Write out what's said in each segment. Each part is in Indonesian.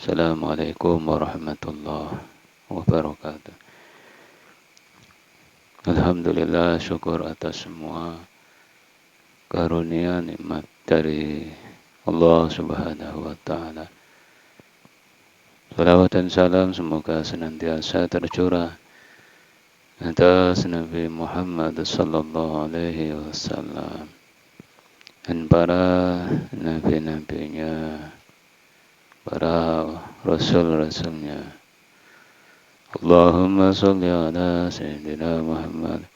Assalamualaikum warahmatullahi wabarakatuh. Alhamdulillah, syukur atas semua karunia nikmat dari Allah Subhanahu wa taala. Salawat dan salam semoga senantiasa tercurah atas Nabi Muhammad sallallahu alaihi wasallam dan para nabi-nabinya, para rasul-rasulnya. Allahumma salli ala Sayyidina Muhammad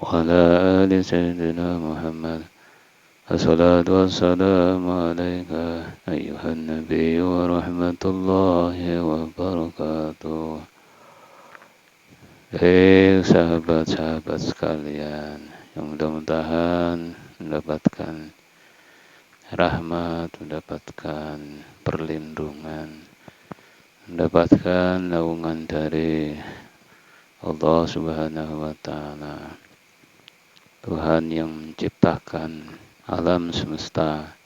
wa ala ali Sayyidina Muhammad. Assalatu wassalamu alaika ayuhan Nabi wa rahmatullahi wa barakatuh. Sahabat-sahabat sekalian yang mudah-mudahan mendapatkan rahmat, mendapatkan perlindungan, mendapatkan naungan dari Allah Subhanahu wa taala. Tuhan yang menciptakan alam semesta,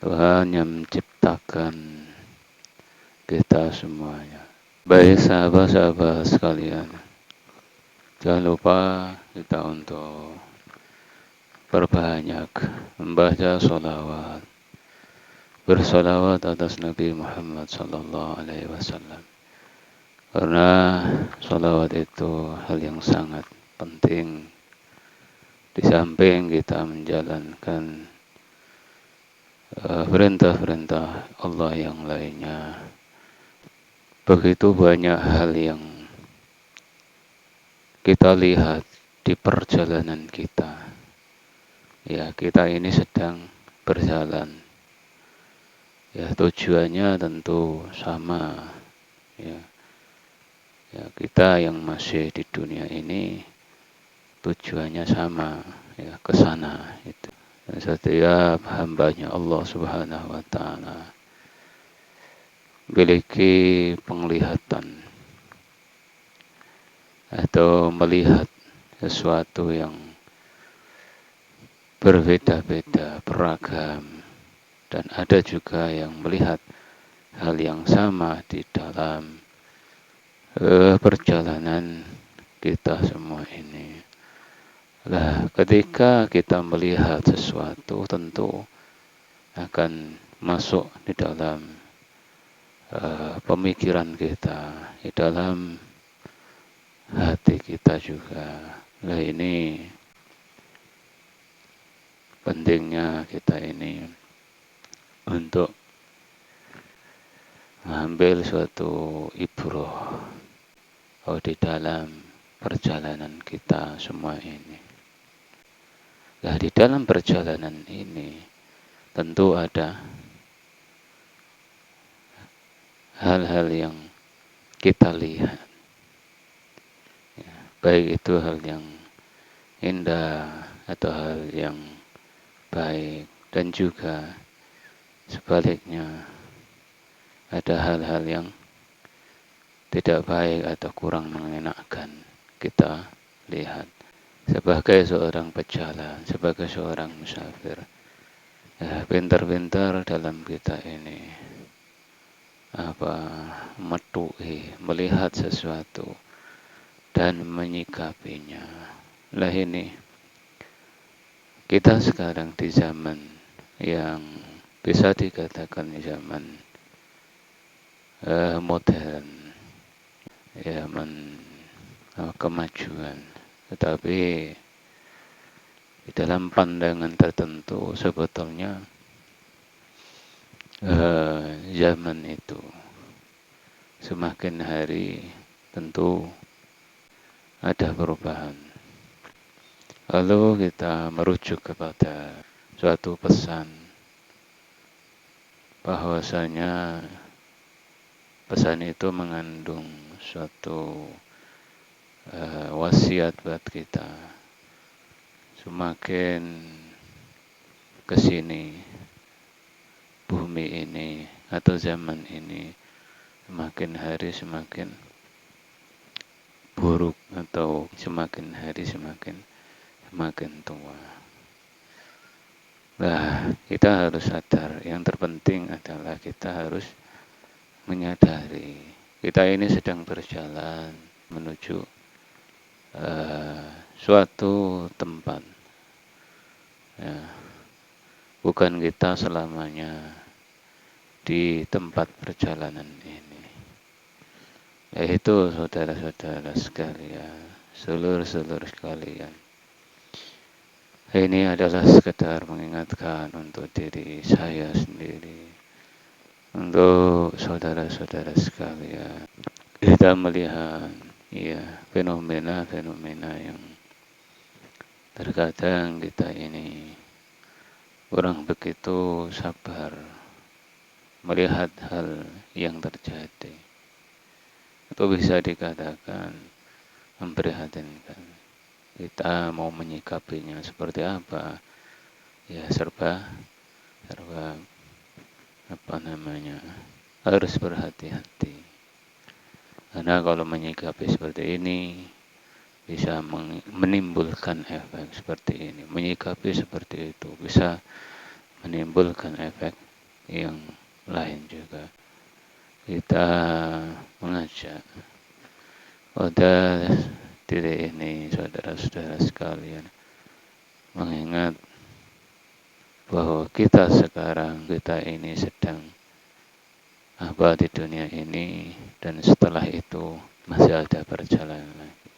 Tuhan yang menciptakan kita semuanya. Baik sahabat-sahabat sekalian, jangan lupa kita untuk perbanyak membaca sholawat, bersolawat atas Nabi Muhammad sallallahu alaihi wasallam. Karena sholawat itu hal yang sangat penting. Di samping kita menjalankan perintah-perintah Allah yang lainnya, begitu banyak hal yang kita lihat di perjalanan kita. Ya, kita ini sedang berjalan. Ya, tujuannya tentu sama. Ya, kita yang masih di dunia ini tujuannya sama, ya, ke sana itu. Dan setiap hambanya Allah Subhanahu wa taala memiliki penglihatan atau melihat sesuatu yang berbeda-beda, beragam, dan ada juga yang melihat hal yang sama di dalam perjalanan kita semua ini. Nah, ketika kita melihat sesuatu tentu akan masuk di dalam pemikiran kita, di dalam hati kita juga. Nah, ini pentingnya kita ini untuk mengambil suatu ibrah di dalam perjalanan kita semua ini. Nah, di dalam perjalanan ini tentu ada hal-hal yang kita lihat. Ya, baik itu hal yang indah atau hal yang baik, dan juga sebaliknya ada hal-hal yang tidak baik atau kurang mengenakan kita lihat. Sebagai seorang pejalan, sebagai seorang musafir, ya, pintar-pintar dalam kita ini metuhi, melihat sesuatu dan menyikapinya. Lah ini kita sekarang di zaman yang bisa dikatakan zaman modern, ya, kemajuan. Tetapi di dalam pandangan tertentu sebetulnya zaman itu semakin hari tentu ada perubahan. Lalu kita merujuk kepada suatu pesan bahwasanya pesan itu mengandung suatu wasiat buat kita. Semakin kesini bumi ini atau zaman ini semakin hari semakin buruk, atau semakin hari semakin tua. Nah, kita harus sadar, yang terpenting adalah kita harus menyadari kita ini sedang berjalan menuju suatu tempat. Ya, bukan kita selamanya di tempat perjalanan ini. Yaitu saudara-saudara sekalian, seluruh sekalian. Ini adalah sekedar mengingatkan untuk diri saya sendiri, untuk saudara-saudara sekalian. Kita melihat fenomena-fenomena yang terkadang kita ini kurang begitu sabar melihat hal yang terjadi. Itu bisa dikatakan memprihatinkan. Kita mau menyikapinya seperti apa? Ya serba harus berhati-hati. Karena kalau menyikapi seperti ini bisa menimbulkan efek seperti ini. Menyikapi seperti itu bisa menimbulkan efek yang lain juga. Kita mengajak pada diri ini, saudara-saudara sekalian, mengingat bahwa kita ini sedang di dunia ini, dan setelah itu masih ada perjalanan lagi.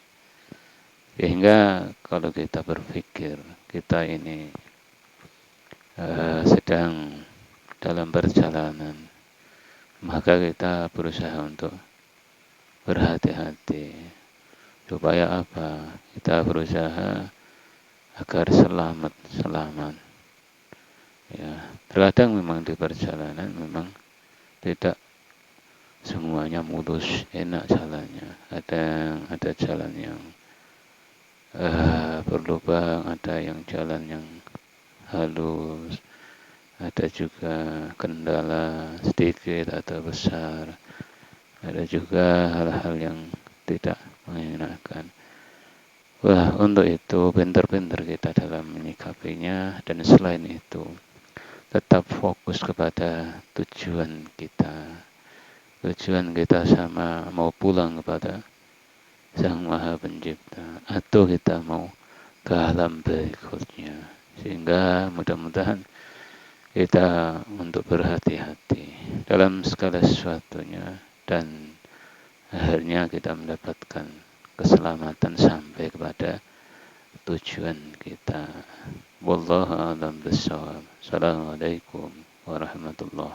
Sehingga kalau kita berpikir kita ini sedang dalam perjalanan, maka kita berusaha untuk berhati-hati. Supaya apa? Kita berusaha agar selamat. Ya, terkadang memang di perjalanan memang tidak semuanya mulus, enak jalannya. Ada jalan yang berlubang, ada yang jalan yang halus, ada juga kendala sedikit atau besar, ada juga hal-hal yang tidak mengenakan. Untuk itu pintar-pintar kita dalam menyikapinya, dan selain itu tetap fokus kepada tujuan kita. Tujuan kita sama, mau pulang kepada Sang Maha Pencipta, atau kita mau ke alam berikutnya. Sehingga mudah-mudahan kita untuk berhati-hati dalam segala sesuatunya, dan akhirnya kita mendapatkan keselamatan sampai kepada tujuan kita. Wallahu a'lam bishawab. Assalamualaikum warahmatullahi